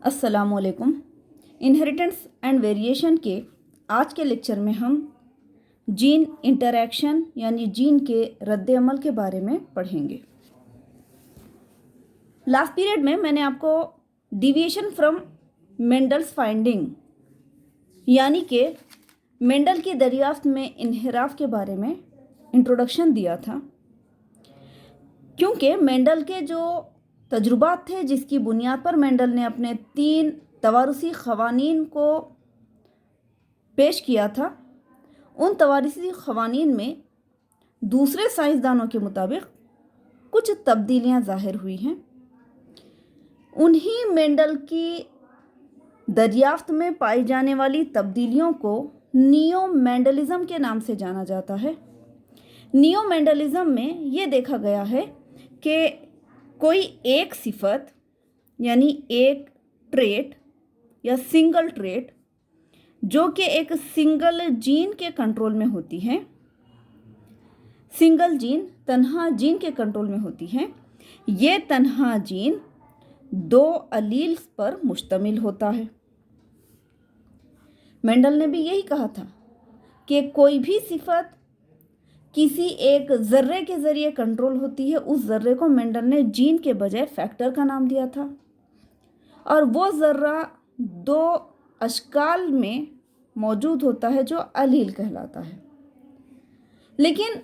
अस्सलामुअलैकुम। Inheritance and variation के आज के लेक्चर में हम जीन इंटरैक्शन यानी जीन के रद्द-ए-अमल के बारे में पढ़ेंगे। लास्ट पीरियड में मैंने आपको डिविएशन फ्रॉम मेंडल्स फाइंडिंग यानी कि मेंडल की दरियाफ्त में इन्हिराफ के बारे में इंट्रोडक्शन दिया था, क्योंकि मेंडल के जो तजुर्बात थे जिसकी बुनियाद पर मेंडल ने अपने 3 तवारुसी ख़वानीन को पेश किया था। उन तवारुसी ख़वानीन में दूसरे साइंसदानों के मुताबिक कुछ तब्दीलियां ज़ाहिर हुई हैं। उन्हीं मेंडल की दरियाफ्त में पाई जाने वाली तब्दीलियों को नियो मेंडलिज़म के नाम से जाना जाता है। नियो मेंडलिज़म में ये देखा गया है कि कोई एक सिफत यानी एक ट्रेट या सिंगल ट्रेट जो कि एक सिंगल जीन के कंट्रोल में होती है, सिंगल जीन तन्हा जीन के कंट्रोल में होती है, ये तन्हा जीन 2 अलील्स पर मुश्तमिल होता है। मेंडल ने भी यही कहा था कि कोई भी सिफत किसी एक ज़र्रे के ज़रिए कंट्रोल होती है। उस ज़र्रे को मेंडल ने जीन के बजाय फैक्टर का नाम दिया था, और वो ज़र्रा 2 अशकाल में मौजूद होता है जो अलील कहलाता है। लेकिन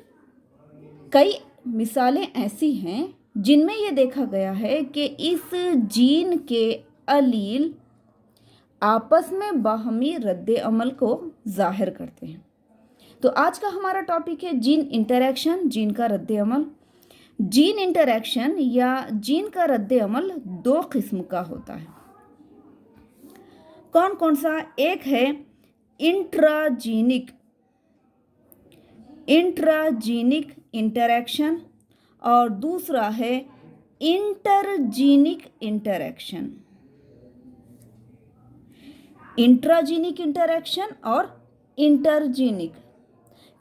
कई मिसालें ऐसी हैं जिनमें ये देखा गया है कि इस जीन के अलील आपस में बाहमी रद्द-ए-अमल को ज़ाहिर करते हैं। तो आज का हमारा टॉपिक है जीन इंटरैक्शन, जीन का रद्द-ए-अमल। जीन इंटरैक्शन या जीन का रद्द-ए-अमल 2 किस्म का होता है। कौन कौन सा? एक है इंट्राजीनिक इंटरैक्शन और दूसरा है इंटरजीनिक इंटरैक्शन। इंट्राजीनिक इंटरैक्शन और इंटरजीनिक,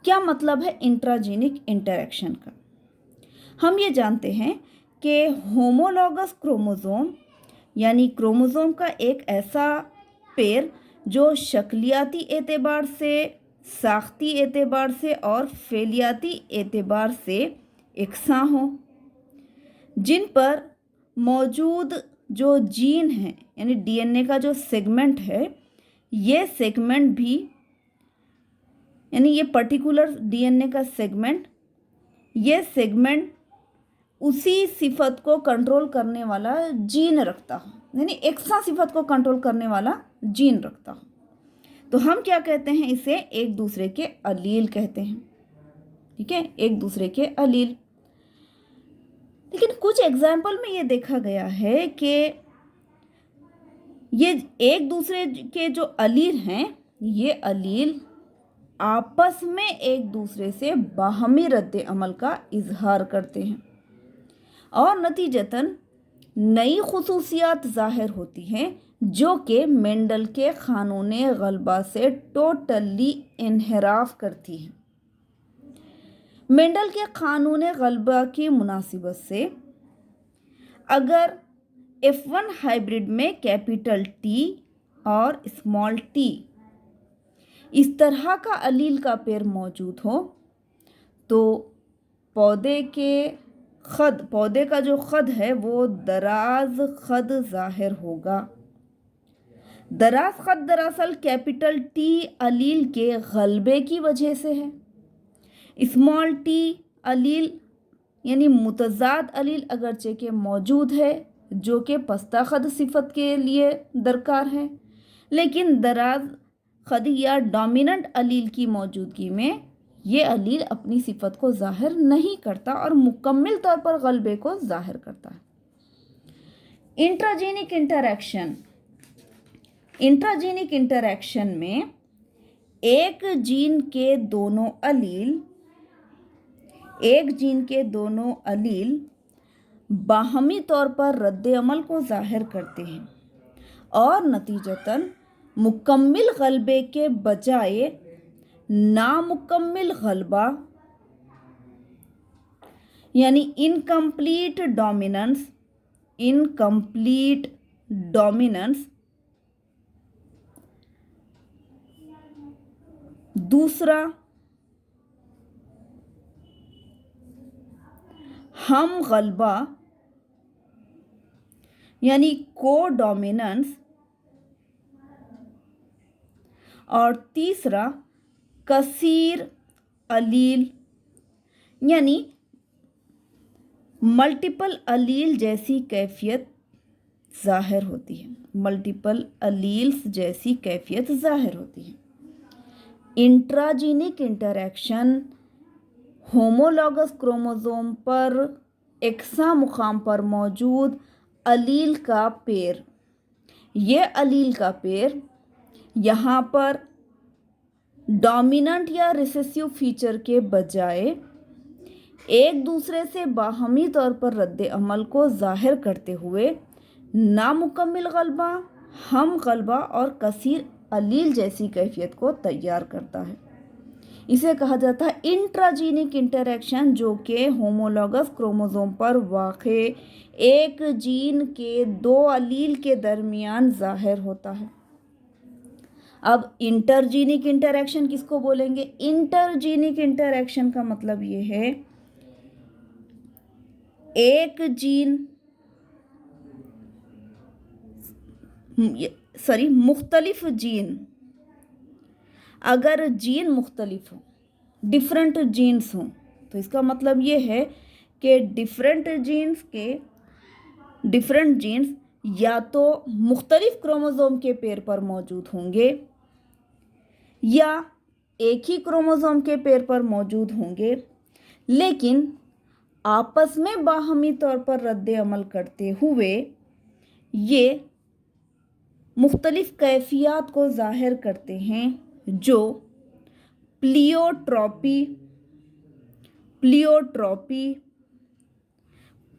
क्या मतलब है इंट्राजीनिक इंटरैक्शन का? हम ये जानते हैं कि होमोलॉगस क्रोमोसोम यानी क्रोमोसोम का एक ऐसा पेयर जो शक्लियाती एतबार से, साख्ती एतबार से और फेलियाती एतबार से एकसां हो, जिन पर मौजूद जो जीन है यानी डीएनए का जो सेगमेंट है, ये सेगमेंट भी यानी ये पर्टिकुलर डीएनए का सेगमेंट, ये सेगमेंट उसी सिफत को कंट्रोल करने वाला जीन रखता हो, यानी एकसा सिफत को कंट्रोल करने वाला जीन रखता हो, तो हम क्या कहते हैं? इसे एक दूसरे के अलील कहते हैं। ठीक है, एक दूसरे के अलील। लेकिन कुछ एग्जाम्पल में ये देखा गया है कि ये एक दूसरे के जो अलील हैं, ये अलील आपस में एक दूसरे से बाहमी रद्द-ए-अमल का इजहार करते हैं और नतीजतन नई खुसूसियात ज़ाहिर होती हैं जो कि मेंडल के क़ानूने ग़ल्बा से टोटली इन्हिराफ करती हैं। मेंडल के क़ानूने ग़ल्बा की मुनासिबत से अगर F1 हाइब्रिड में कैपिटल T और स्मॉल t इस तरह का अलील का पेयर मौजूद हो, तो पौधे का जो ख़द है वो दराज ख़द ज़ाहिर होगा। दराज ख़द दरअसल कैपिटल T अलील के ग़ल्बे की वजह से है। स्मॉल t अलील यानी मुतज़ाद अलील अगरचे के मौजूद है जो कि पस्ता ख़द सिफत के लिए दरकार है, लेकिन दराज ख़द या डोमिनेंट अलील की मौजूदगी में ये अलील अपनी सिफत को ज़ाहिर नहीं करता और मुकम्मल तौर पर ग़ल्बे को ज़ाहिर करता है। इंट्राजीनिक इंटरैक्शन में एक जीन के दोनों अलील बाहमी तौर पर रद्द-ए-अमल को ज़ाहिर करते हैं और नतीजतन मुकम्मल ग़ल्बे के बजाय नामुकम्मल ग़ल्बा यानी इनकम्प्लीट डोमिनेंस, दूसरा हम गलबा यानी को डोमिनेंस, और तीसरा कसीर अलील यानी मल्टीपल अलील जैसी कैफियत ज़ाहिर होती है। मल्टीपल अलील्स जैसी कैफियत ज़ाहिर होती है। इंट्राजीनिक इंटरैक्शन होमोलॉगस क्रोमोसोम पर एक्सा मुकाम पर मौजूद अलील का पेयर, ये अलील का पेयर यहाँ पर डोमिनेंट या रिसेसिव फीचर के बजाय एक दूसरे से बाहमी तौर पर रद्द अमल को जाहिर करते हुए नामुकम्मिल गलबा, हम गलबा और कसीर अलील जैसी कैफियत को तैयार करता है। इसे कहा जाता है इंट्राजीनिक इंटरैक्शन, जो कि होमोलॉगस क्रोमोसोम पर वाक़े एक जीन के दो अलील के दरमियान जाहिर होता है। अब इंटरजीनिक इंटरैक्शन किसको बोलेंगे? इंटरजीनिक इंटरैक्शन का मतलब ये है एक जीन मुख्तलिफ जीन, अगर जीन मुख्तलिफ हो, डिफरेंट जीन्स हों, तो इसका मतलब ये है कि डिफरेंट जीन्स या तो मुख्तलिफ क्रोमोसोम के पेयर पर मौजूद होंगे या एक ही क्रोमोसोम के पेयर पर मौजूद होंगे, लेकिन आपस में बाहमी तौर पर रद्द अमल करते हुए ये मुख्तलिफ कैफियत को ज़ाहिर करते हैं, जो pleiotropy,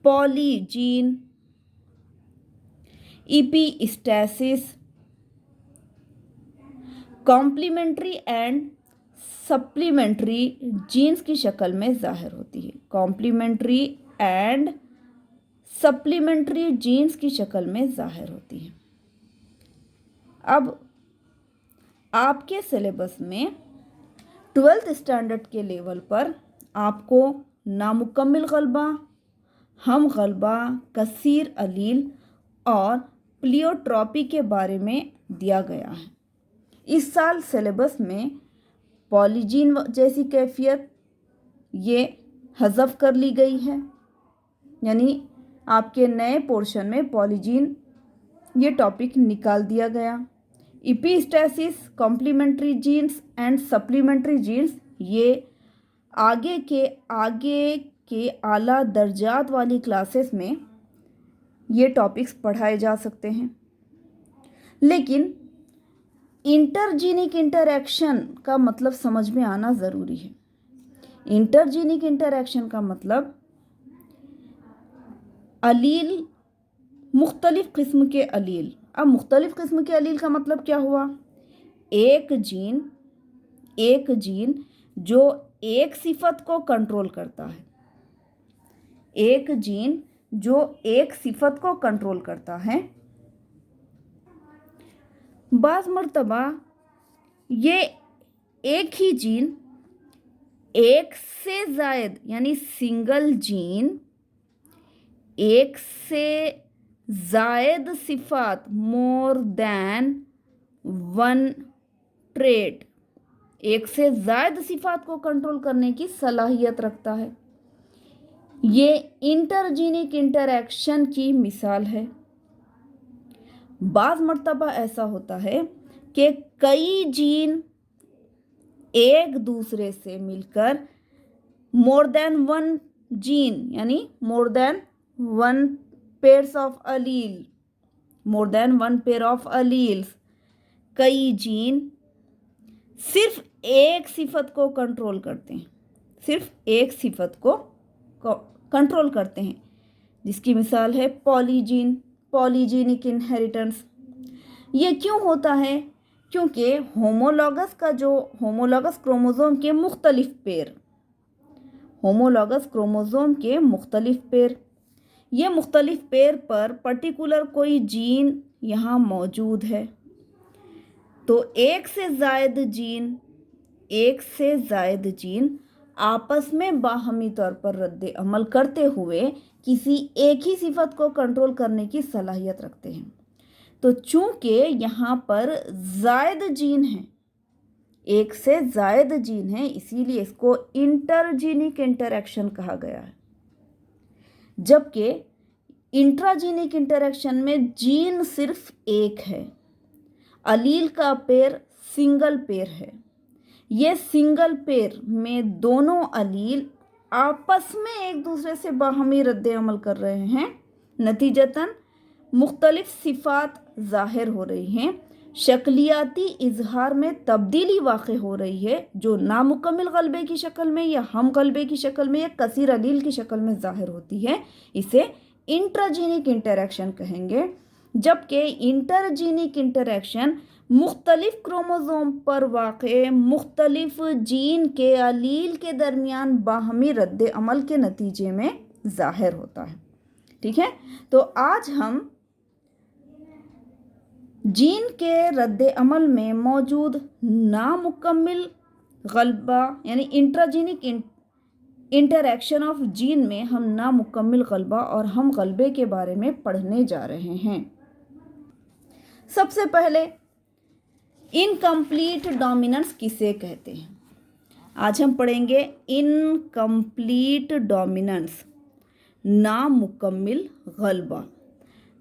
polygene, epistasis, complementary and supplementary genes की शक्ल में ज़ाहिर होती है। कॉम्प्लीमेंट्री एंड सप्लीमेंट्री जीन्स की शक्ल में ज़ाहिर होती है। अब आपके सिलेबस में 12th स्टैंडर्ड के लेवल पर आपको नामुकम्मिल गलबा, हम गलबा, कसीर अलील और प्लियोट्रॉपी के बारे में दिया गया है। इस साल सिलेबस में पॉलीजीन जैसी कैफियत ये हज़फ कर ली गई है, यानी आपके नए पोर्शन में पॉलीजीन ये टॉपिक निकाल दिया गया। Epistasis, complementary genes and supplementary genes ये आगे के आला दर्जात वाली क्लासेस में ये टॉपिक्स पढ़ाए जा सकते हैं। लेकिन इंटरजीनिक इंटरैक्शन का मतलब समझ में आना ज़रूरी है। इंटरजीनिक इंटरैक्शन का मतलब अलील, मुख्तलिफ किस्म के अलील। अब मुख्तलिफ किस्म के अलील का मतलब क्या हुआ? एक जीन जो एक सिफत को कंट्रोल करता है, एक जीन जो एक सिफत को कंट्रोल करता है। बाज़ मर्तबा ये एक ही जीन एक से ज़ायद यानी सिंगल जीन एक से ज़ायद सिफात, मोर देन वन ट्रेट, एक से ज़ायद सिफात को कंट्रोल करने की सलाहियत रखता है। ये इंटरजीनिक इंटरैक्शन की मिसाल है। बाज़ मर्तबा ऐसा होता है कि कई जीन एक दूसरे से मिलकर मोर देन वन जीन यानी more than one pairs of allele, more than one pair of alleles, कई जीन सिर्फ एक सिफत को कंट्रोल करते हैं, सिर्फ एक सिफत को कंट्रोल करते हैं, जिसकी मिसाल है पॉलीजीनिक इनहेरिटेंस। ये क्यों होता है? क्योंकि होमोलॉगस क्रोमोसोम के मुख्तलिफ पेयर, ये मुख्तलिफ पेयर पर पर्टिकुलर कोई जीन यहाँ मौजूद है, तो एक से ज़ायद जीन आपस में बाहमी तौर पर रद्द अमल करते हुए किसी एक ही सिफत को कंट्रोल करने की सलाहियत रखते हैं। तो चूंकि यहाँ पर ज़ायद जीन है, एक से ज़ायद जीन है, इसीलिए इसको इंटरजीनिक इंटरैक्शन कहा गया है। जबकि इंट्राजीनिक इंटरैक्शन में जीन सिर्फ एक है, अलील का पेयर सिंगल पेयर है। ये सिंगल पेयर में दोनों अलील आपस में एक दूसरे से बाहमी रद्द अमल कर रहे हैं, नतीजतन मुख्तलिफ सिफात ज़ाहिर हो रही हैं, शक्लियाती इजहार में तब्दीली वाक़ई हो रही है, जो नामुकम्मिल गलबे की शक्ल में या हम गलबे की शक्ल में या कसीर अलील की शक्ल में ज़ाहिर होती है। इसे इंट्राजीनिक इंटरैक्शन कहेंगे। जबकि इंटरजीनिक इंटरैक्शन मुख्तलिफ क्रोमोसोम पर वाक़े मुख्तलिफ जीन के अलील के दरमियान बाहमी रद्द अमल के नतीजे में ज़ाहिर होता है। ठीक है, तो आज हम जीन के रद्द अमल में मौजूद नामुकम्मिल गलबा यानी इंट्राजीनिक इंटरैक्शन ऑफ जीन में हम नामुकम्मिल गलबा और हम गलबे के बारे में पढ़ने जा रहे हैं। सबसे पहले इनकम्प्लीट डोमिनेंस किसे कहते हैं? आज हम पढ़ेंगे इनकम्प्लीट डोमिनेंस, नामुकम्मिल गलबा।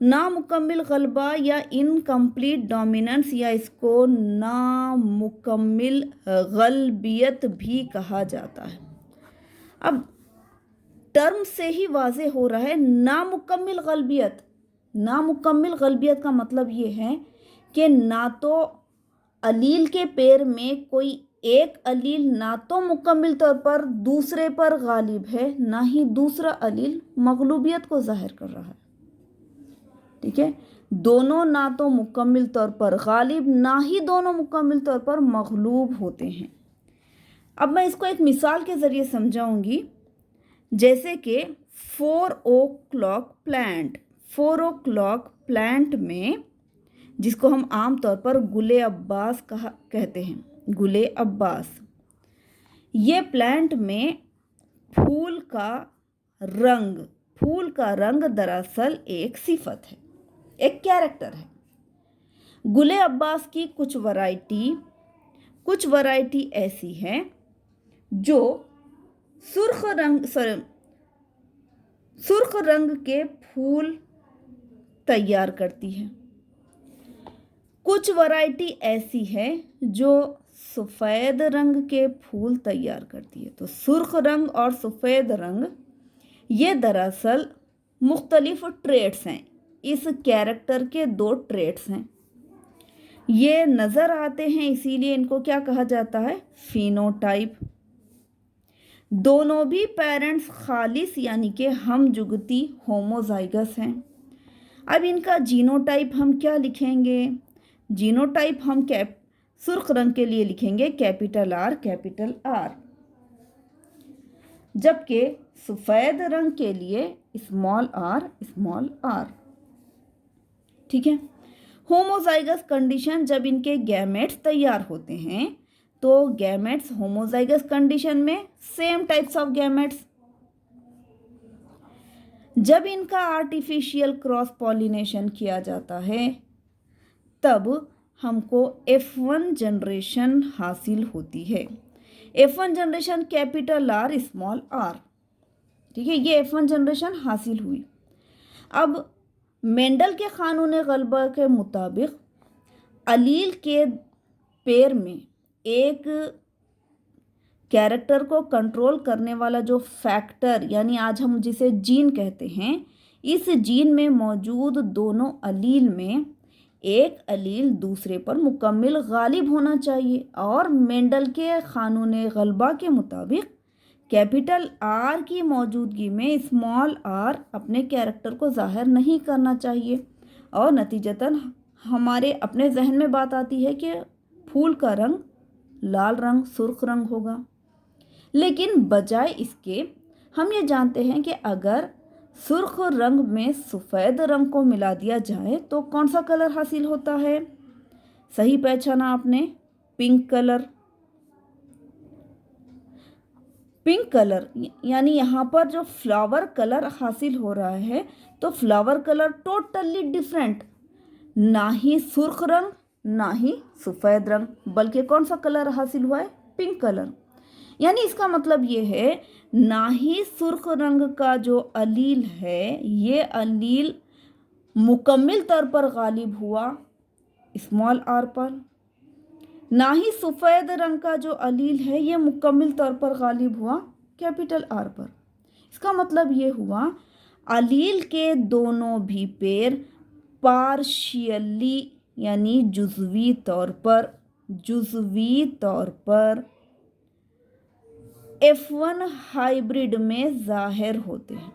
नामुकम्मिल गलबा या इनकम्प्लीट डोमिनेंस या इसको नामुकम्मिल गलबियत भी कहा जाता है। अब टर्म से ही वाज़े हो रहा है नामुकम्मिल गलबियत। नामुकम्मिल गलबियत का मतलब ये है कि ना तो अलील के पेयर में कोई एक अलील ना तो मुकम्मिल तौर पर दूसरे पर गालिब है, ना ही दूसरा अलील मगलूबियत को ज़ाहिर कर रहा है। ठीक है, दोनों ना तो मुकम्मिल तौर पर गालिब, ना ही दोनों मुकम्मिल तौर पर मगलूब होते हैं। अब मैं इसको एक मिसाल के ज़रिए समझाऊंगी। जैसे कि 4 o'clock प्लांट में, जिसको हम आम तौर पर गुले अब्बास कहते हैं, गुले अब्बास, ये प्लांट में फूल का रंग दरअसल एक सिफत है, एक कैरेक्टर है। गुले अब्बास की कुछ वैरायटी ऐसी है जो सुर्ख रंग के फूल तैयार करती है, कुछ वैरायटी ऐसी है जो सफ़ेद रंग के फूल तैयार करती है। तो सुर्ख रंग और सफ़ेद रंग ये दरअसल मुख्तलिफ ट्रेट्स हैं, इस कैरेक्टर के 2 ट्रेट्स हैं। ये नज़र आते हैं, इसीलिए इनको क्या कहा जाता है? फिनोटाइप। दोनों भी पेरेंट्स खालिस यानी कि हम जुगती होमोजाइगस हैं। अब इनका जीनोटाइप हम क्या लिखेंगे? जीनोटाइप हम सुर्ख रंग के लिए लिखेंगे कैपिटल R, जबकि सफ़ेद रंग के लिए स्मॉल r। ठीक है, होमोजाइगस कंडीशन, जब इनके गैमेट्स तैयार होते हैं तो गैमेट्स होमोजाइगस कंडीशन में सेम टाइप्स ऑफ गैमेट्स। जब इनका आर्टिफिशियल क्रॉस पॉलिनेशन किया जाता है तब हमको F1 जनरेशन हासिल होती है। F1 generation capital R small r। ठीक है, ये F1 जनरेशन हासिल हुई। अब मेंडल के कानून गलबा के मुताबिक अलील के पेयर में एक कैरेक्टर को कंट्रोल करने वाला जो फैक्टर, यानी आज हम जिसे जीन कहते हैं, इस जीन में मौजूद दोनों अलील में एक अलील दूसरे पर मुकम्मिल गालिब होना चाहिए। और मेंडल के कानून गलबा के मुताबिक कैपिटल R की मौजूदगी में स्मॉल r अपने कैरेक्टर को ज़ाहिर नहीं करना चाहिए, और नतीजतन हमारे अपने जहन में बात आती है कि फूल का रंग लाल रंग, सुर्ख रंग होगा। लेकिन बजाय इसके हम ये जानते हैं कि अगर सुर्ख रंग में सफ़ेद रंग को मिला दिया जाए तो कौन सा कलर हासिल होता है? सही पहचाना आपने, पिंक कलर। पिंक कलर यानी यहाँ पर जो फ्लावर कलर हासिल हो रहा है, तो फ्लावर कलर टोटली डिफरेंट, ना ही सुर्ख रंग ना ही सफ़ेद रंग, बल्कि कौन सा कलर हासिल हुआ है? Pink colour. यानी इसका मतलब ये है, ना ही सुर्ख रंग का जो अलील है, ये अलील मुकम्मिल तौर पर गालिब हुआ स्मॉल आर पर, ना ही सफ़ेद रंग का जो अलील है ये मुकम्मिल तौर पर गालिब हुआ कैपिटल आर पर। इसका मतलब ये हुआ, अलील के दोनों भी पेयर पार्शियली यानी जुज़वी तौर पर F1 हाइब्रिड में ज़ाहिर होते हैं।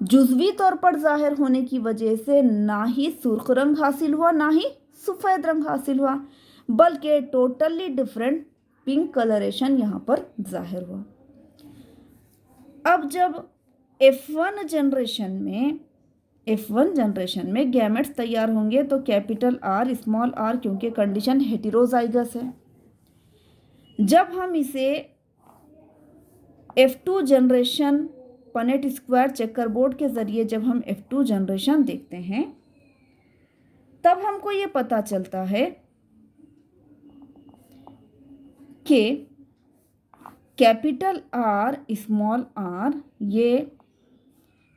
जुज़वी तौर पर ज़ाहिर होने की वजह से ना ही सुर्ख रंग हासिल हुआ ना ही सफ़ेद रंग हासिल हुआ, बल्कि टोटली डिफरेंट पिंक कलरेशन यहाँ पर ज़ाहिर हुआ। अब जब F1 जनरेशन में गैमेट्स तैयार होंगे तो कैपिटल आर स्मॉल आर, क्योंकि कंडीशन हेटेरोजाइगस है। जब हम इसे F2 generation Punnett square chequerboard के ज़रिए जब हम F2 जनरेशन देखते हैं, तब हमको ये पता चलता है कि कैपिटल आर स्मॉल आर ये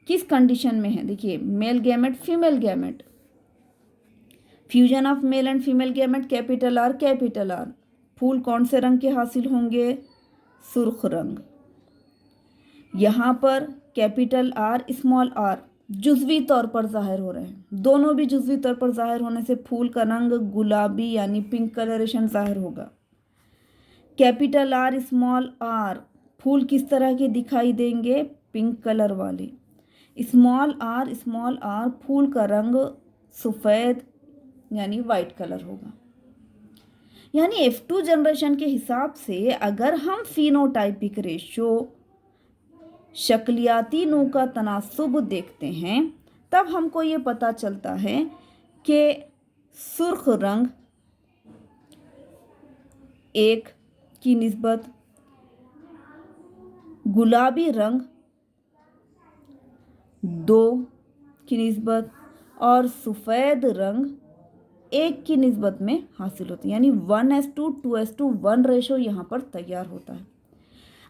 किस कंडीशन में है। देखिए, male gamete female gamete, fusion of male and female gamete, capital R. फूल कौन से रंग के हासिल होंगे? सुर्ख रंग। यहाँ पर कैपिटल आर स्मॉल आर जुज़वी तौर पर ज़ाहिर हो रहे हैं। दोनों भी जुज़वी तौर पर ज़ाहिर होने से फूल का रंग गुलाबी यानी पिंक कलरेशन ज़ाहिर होगा। कैपिटल आर स्मॉल आर, फूल किस तरह के दिखाई देंगे? पिंक कलर वाले। स्मॉल आर फूल का रंग सफ़ेद यानी वाइट कलर होगा। यानी F2 जनरेशन के हिसाब से अगर हम फिनोटाइपिक रेशो शक्लियाती नू का तनासुब देखते हैं, तब हमको ये पता चलता है कि सुर्ख रंग 1 की निस्बत गुलाबी रंग 2 की निस्बत और सफ़ेद रंग 1 की निस्बत में हासिल होती है। यानी 1:2 2:1 रेशो यहाँ पर तैयार होता है।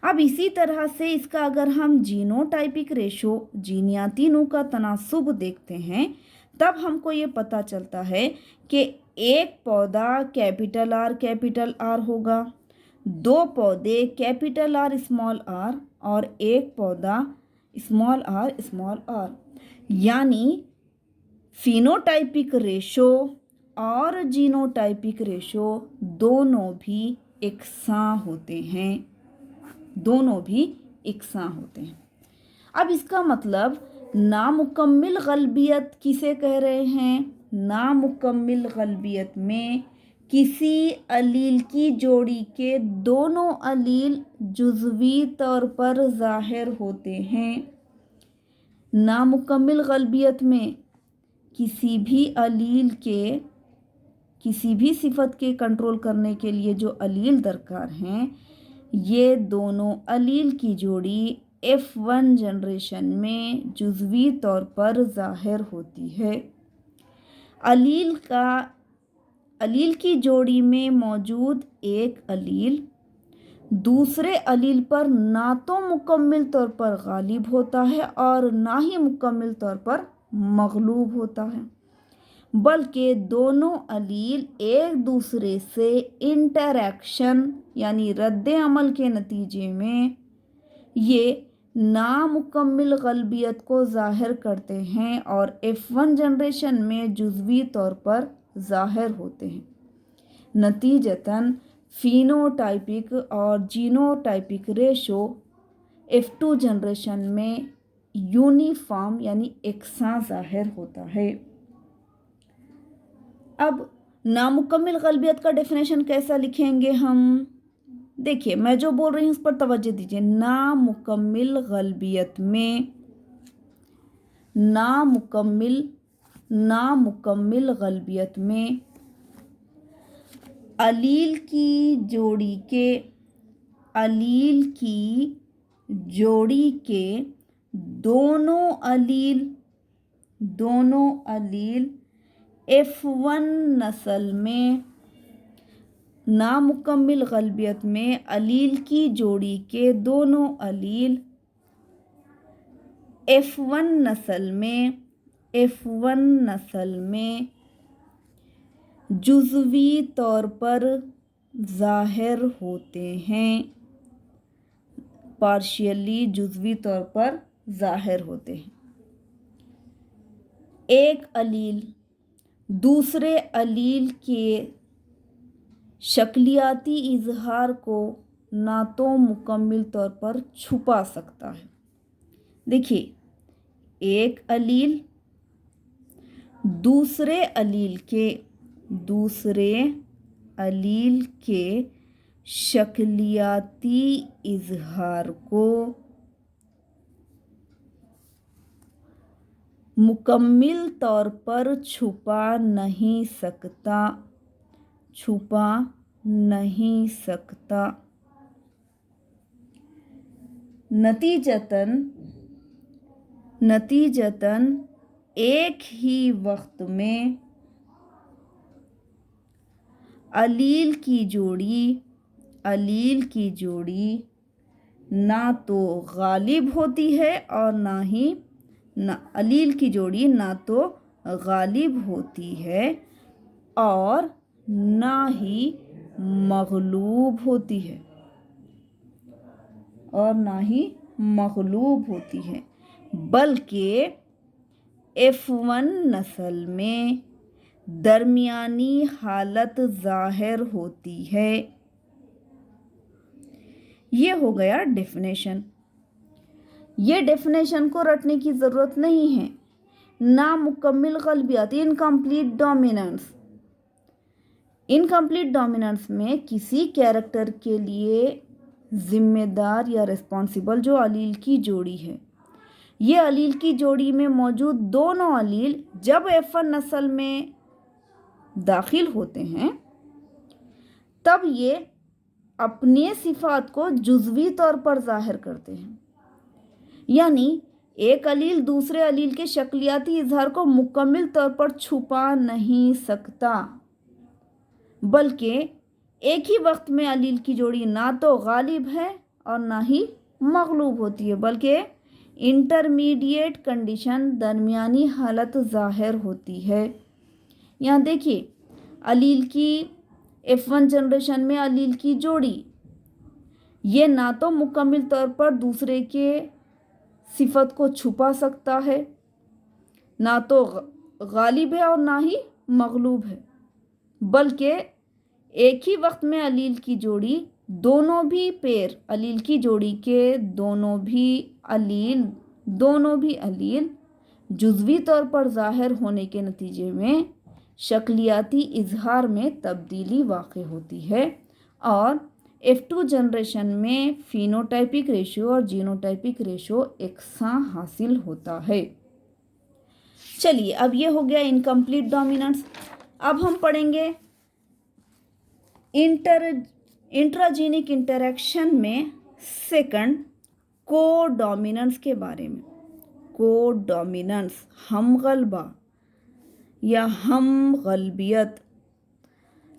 अब इसी तरह से इसका अगर हम जीनोटाइपिक रेशो जीनियाती नू का तनासुब देखते हैं, तब हमको ये पता चलता है कि एक पौधा कैपिटल आर होगा, 2 पौधे कैपिटल आर स्मॉल आर और 1 पौधा स्मॉल आर। यानी फिनोटाइपिक रेशो और जीनोटाइपिक रेशो दोनों भी एकसां होते हैं। अब इसका मतलब नामुकम्मिल गलबियत किसे कह रहे हैं? नामुकम्मिल गलबियत में किसी अलील की जोड़ी के दोनों अलील जुज़वी तौर पर ज़ाहिर होते हैं। नामुकम्मिल गलबियत में किसी भी अलील के किसी भी सिफत के कंट्रोल करने के लिए जो अलील दरकार हैं, ये दोनों अलील की जोड़ी F1 जनरेशन में जुज़वी तौर पर ज़ाहिर होती है। अलील की जोड़ी में मौजूद एक अलील दूसरे अलील पर ना तो मुकम्मिल तौर पर गालिब होता है और ना ही मुकम्मिल तौर पर मगलूब होता है, बल्कि दोनों अलील एक दूसरे से इंटरैक्शन यानी रद्द अमल के नतीजे में ये नामुकम्मिल गलबियत को ज़ाहिर करते हैं और F1 जनरेशन में जुज़वी तौर पर ज़ाहिर होते हैं। नतीजतन फिनोटाइपिक और जीनोटाइपिक रेशो F2 जनरेशन में यूनिफॉर्म यानी एकसां ज़ाहिर होता है। अब नामुकम्मिल गलबियत का डेफिनेशन कैसा लिखेंगे हम? देखिए, मैं जो बोल रही हूँ उस पर तवज्जो दीजिए। नामुकम्मिल गलबियत में नामुकम्मिल गलबियत में अलील की जोड़ी के दोनों अलील F1 नस्ल में, नामुकम्मिल गलबियत में अलील की जोड़ी के दोनों अलील F1 नस्ल में जुज़वी तौर पर ज़ाहिर होते हैं, पार्शियली जुज़वी तौर पर ज़ाहिर होते हैं। एक अलील दूसरे अलील के शक्लियाती इजहार को ना तो मुकम्मिल तौर पर छुपा सकता है। देखिए, एक अलील दूसरे अलील के शक्लियाती इजहार को मुकम्मिल तौर पर छुपा नहीं सकता। नतीजतन एक ही वक्त में अलील की जोड़ी ना तो गालिब होती है और अलील की जोड़ी ना तो गालिब होती है और ना ही मग़लूब होती है, बल्कि F1 नस्ल में दरमियानी हालत ज़ाहिर होती है। ये हो गया डेफिनेशन। ये डेफिनेशन को रटने की ज़रूरत नहीं है। नामुकम्मिल गलबियत, इनकम्प्लीट डोमिनेंस में किसी कैरेक्टर के लिए जिम्मेदार या रिस्पॉन्सिबल जो अलील की जोड़ी है, ये अलील की जोड़ी में मौजूद दोनों अलील जब F1 नस्ल में दाखिल होते हैं तब ये अपने सिफात को जुज़वी तौर पर ज़ाहिर करते हैं। यानी एक अलील दूसरे अलील के शक्लियाती इजहार को मुकम्मिल तौर पर छुपा नहीं सकता, बल्कि एक ही वक्त में अलील की जोड़ी ना तो गालिब है और ना ही मग़लूब होती है, बल्कि इंटरमीडिएट कंडीशन, दरमियानी हालत ज़ाहिर होती है। यहाँ देखिए, अलील की F1 जनरेशन में अलील की जोड़ी ये ना तो मुकम्मिल तौर पर दूसरे के सिफत को छुपा सकता है, ना तो गालिब है और ना ही मग़लूब है, बल्कि एक ही वक्त में अलील की जोड़ी दोनों भी पेयर अलील की जोड़ी के दोनों भी अलील जुज़वी तौर पर ज़ाहिर होने के नतीजे में शक्लियाती इजहार में तब्दीली वाक़ होती है और F2 जनरेशन में फिनोटाइपिक रेशियो और जीनोटाइपिक रेशियो एकसां हासिल होता है। चलिए, अब ये हो गया इनकम्प्लीट डोमिनेंस। अब हम पढ़ेंगे इंट्राजीनिक इंटरैक्शन में सेकंड कोडोमिनेंस के बारे में। कोडोमिनेंस, हमगलबा या हमगलबियत,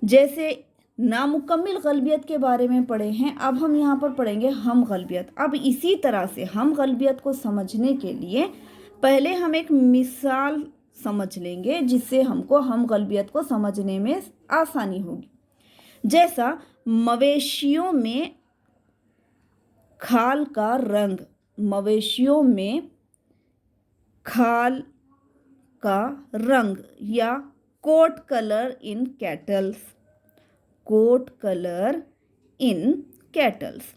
जैसे नामुकम्मिल गलबियत के बारे में पढ़े हैं, अब हम यहाँ पर पढ़ेंगे हमगलबियत। अब इसी तरह से हमगलबियत को समझने के लिए पहले हम एक मिसाल समझ लेंगे जिससे हमको हमगलबियत को समझने में आसानी होगी। जैसा मवेशियों में खाल का रंग या कोट कलर इन कैटल्स।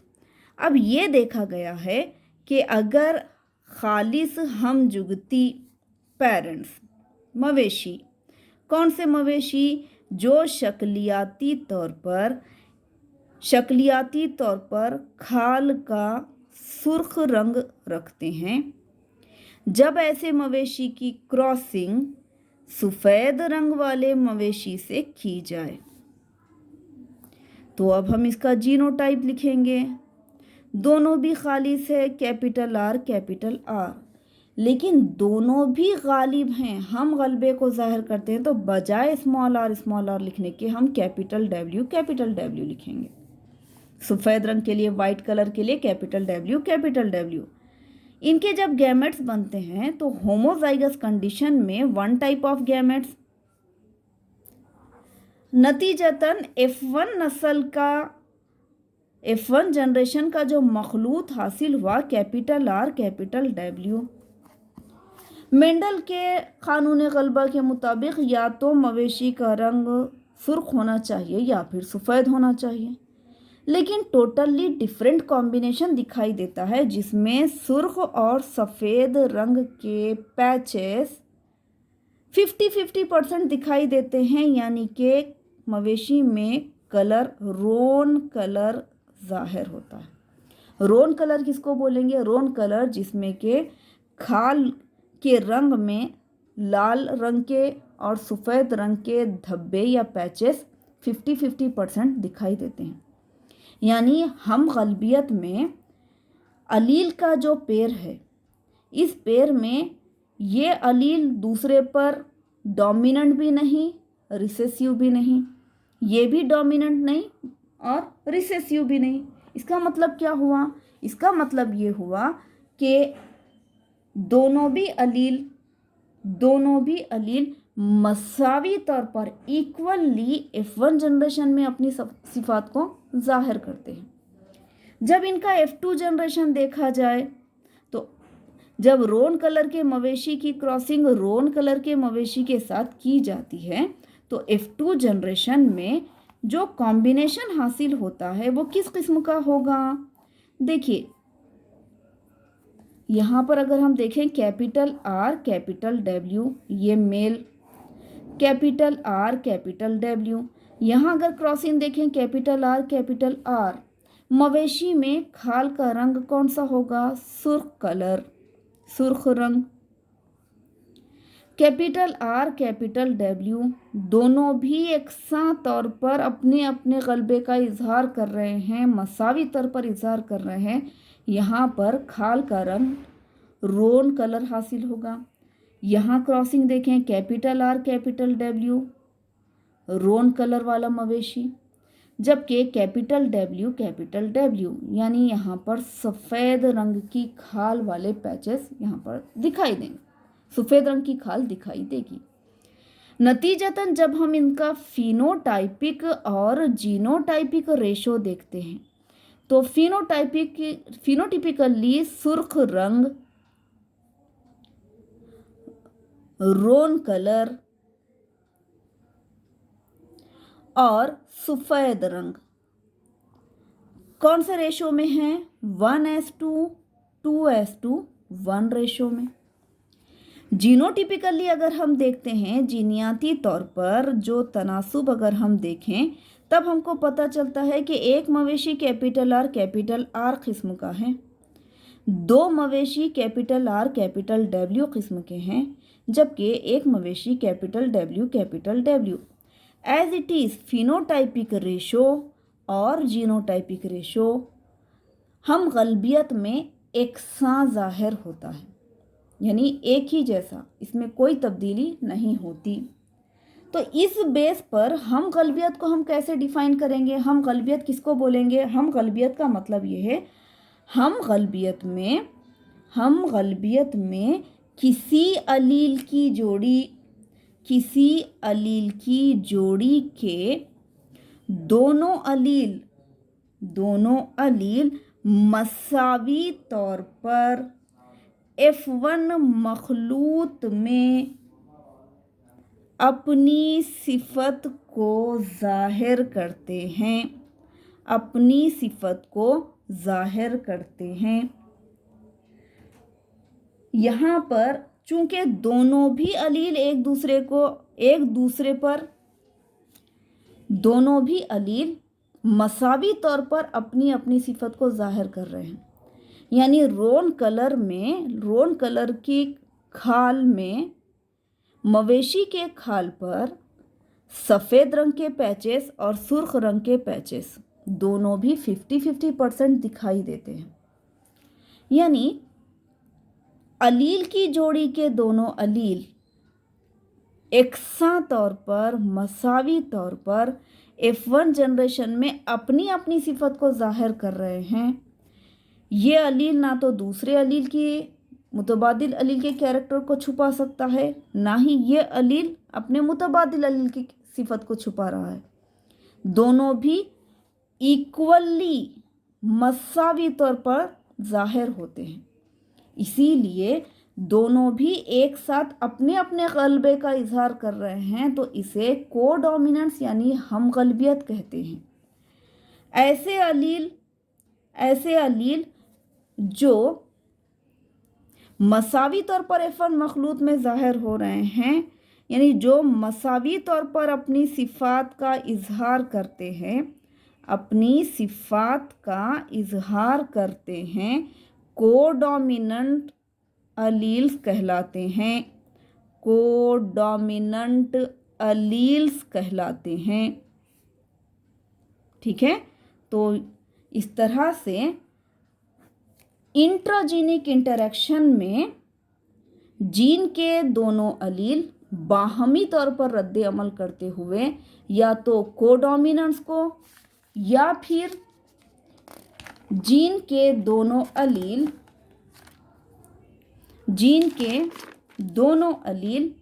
अब ये देखा गया है कि अगर खालिस हमजुगती पेरेंट्स मवेशी, कौन से मवेशी जो शक्लियाती तौर पर खाल का सुर्ख रंग रखते हैं, जब ऐसे मवेशी की क्रॉसिंग सफ़ेद रंग वाले मवेशी से की जाए। तो अब हम इसका जीनोटाइप लिखेंगे। दोनों भी खालिस है, कैपिटल आर कैपिटल आर, लेकिन दोनों भी गालिब हैं। हम गलबे को जाहिर करते हैं तो बजाय स्मॉल आर लिखने के हम कैपिटल डब्ल्यू लिखेंगे। सफ़ेद रंग के लिए, वाइट कलर के लिए कैपिटल डब्ल्यू। इनके जब गैमेट्स बनते हैं तो होमोजाइगस कंडीशन में वन टाइप ऑफ गैमेट्स, नतीजतन F1 जनरेशन का जो मखलूत हासिल हुआ capital R capital W. Mendel के कानून गलबा के मुताबिक या तो मवेशी का रंग सुर्ख होना चाहिए या फिर सफ़ेद होना चाहिए, लेकिन टोटली डिफरेंट कॉम्बिनेशन दिखाई देता है जिसमें सुर्ख और सफ़ेद रंग के पैचेस 50-50% दिखाई देते हैं, यानी कि मवेशी में कलर रोन कलर जाहिर होता है। रोन कलर किसको बोलेंगे? रोन कलर जिसमें के खाल के रंग में लाल रंग के और सफ़ेद रंग के धब्बे या पैचेस 50-50% दिखाई देते हैं। यानी हम गलबियत में अलील का जो पेयर है, इस पेयर में ये अलील दूसरे पर डोमिनेंट भी नहीं, रिसेसिव भी नहीं, ये भी डोमिनेंट नहीं और रिसेसिव भी नहीं। इसका मतलब क्या हुआ? इसका मतलब ये हुआ कि दोनों भी अलील मसावी तौर पर इक्वली F1 जनरेशन में अपनी सिफात को जाहिर करते हैं। जब इनका F2 जनरेशन देखा जाए तो जब रोन कलर के मवेशी की क्रॉसिंग रोन कलर के मवेशी के साथ की जाती है तो F2 जनरेशन में जो कॉम्बिनेशन हासिल होता है वो किस किस्म का होगा? देखिए यहाँ पर अगर हम देखें कैपिटल आर कैपिटल डब्ल्यू, ये male, capital R capital W. यहाँ अगर क्रॉसिंग देखें कैपिटल आर, मवेशी में खाल का रंग कौन सा होगा? सुर्ख रंग। कैपिटल आर कैपिटल डब्ल्यू दोनों भी एकसां तौर पर अपने अपने गलबे का इजहार कर रहे हैं, मसावी तौर पर इजहार कर रहे हैं। यहाँ पर खाल का रंग रोन कलर हासिल होगा। यहाँ क्रॉसिंग देखें कैपिटल आर कैपिटल डब्ल्यू, रोन कलर वाला मवेशी, जबकि कैपिटल डब्ल्यू यानी यहाँ पर सफ़ेद रंग की खाल वाले पैचेस यहाँ पर दिखाई देंगे, सफ़ेद रंग की खाल दिखाई देगी। नतीजतन जब हम इनका फिनोटाइपिक और जीनोटाइपिक रेशो देखते हैं तो फिनोटिपिकली सुर्ख रंग, रोन कलर और सफ़ेद रंग कौन से रेशो में है? 1:2, 2:1 रेशो में। जीनोटिपिकली अगर हम देखते हैं, जीनियाती तौर पर जो तनासुब अगर हम देखें तब हमको पता चलता है कि एक मवेशी कैपिटल आर किस्म का है, दो मवेशी कैपिटल आर कैपिटल डब्ल्यू किस्म के हैं, जबकि एक मवेशी capital W. As it is phenotypic ratio और जीनोटाइपिक रेशो हम गलबियत में एकसां जाहिर होता है, यानी एक ही जैसा, इसमें कोई तब्दीली नहीं होती। तो इस बेस पर हम गलबियत को हम कैसे डिफ़ाइन करेंगे? हम गलबियत किसको बोलेंगे? हम गलबियत का मतलब ये है, हम गलबियत में किसी अलील की जोड़ी के दोनों अलील मसावी तौर पर F1 मखलूत में अपनी सिफत को जाहिर करते हैं। यहाँ पर चूंकि दोनों भी अलील दोनों भी अलील मसावी तौर पर अपनी अपनी सिफत को जाहिर कर रहे हैं, यानी रोन कलर की खाल में मवेशी के खाल पर सफ़ेद रंग के पैचेस और सुर्ख रंग के पैचेस दोनों भी 50-50% दिखाई देते हैं। यानी अलील की जोड़ी के दोनों अलील एकसा तौर पर, मसावी तौर पर F1 जनरेशन में अपनी अपनी सिफत को जाहिर कर रहे हैं। ये अलील ना तो दूसरे अलील की मुतबादिल अलील के कैरेक्टर को छुपा सकता है, ना ही ये अलील अपने मुतबादिल अलील की सिफत को छुपा रहा है। दोनों भी इक्वली मसावी तौर पर जाहिर होते हैं। इसीलिए दोनों भी एक साथ अपने अपने गलबे का इजहार कर रहे हैं, तो इसे को डोमिनेंस यानी हम गलबियत कहते हैं। ऐसे अलील जो मसावी तौर पर F1 मखलूत में ज़ाहिर हो रहे हैं, यानी जो मसावी तौर पर अपनी सिफ़ात का इजहार करते हैं, कोडोमिनेंट अलील्स कहलाते हैं। ठीक है, तो इस तरह से इंट्राजीनिक इंटरैक्शन में जीन के दोनों अलील बाहमी तौर पर रद्द अमल करते हुए या तो कोडोमिनेंस को या फिर जीन के दोनों अलील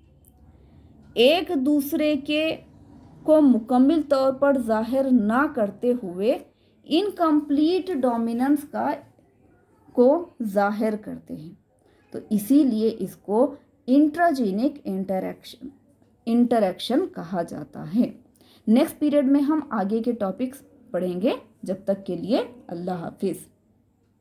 एक दूसरे को मुकम्मल तौर पर जाहिर ना करते हुए इनकम्प्लीट डोमिनेंस को जाहिर करते हैं। तो इसीलिए इसको इंट्राजीनिक इंटरैक्शन कहा जाता है। नेक्स्ट पीरियड में हम आगे के टॉपिक्स पढ़ेंगे। जब तक के लिए अल्लाह हाफिज़।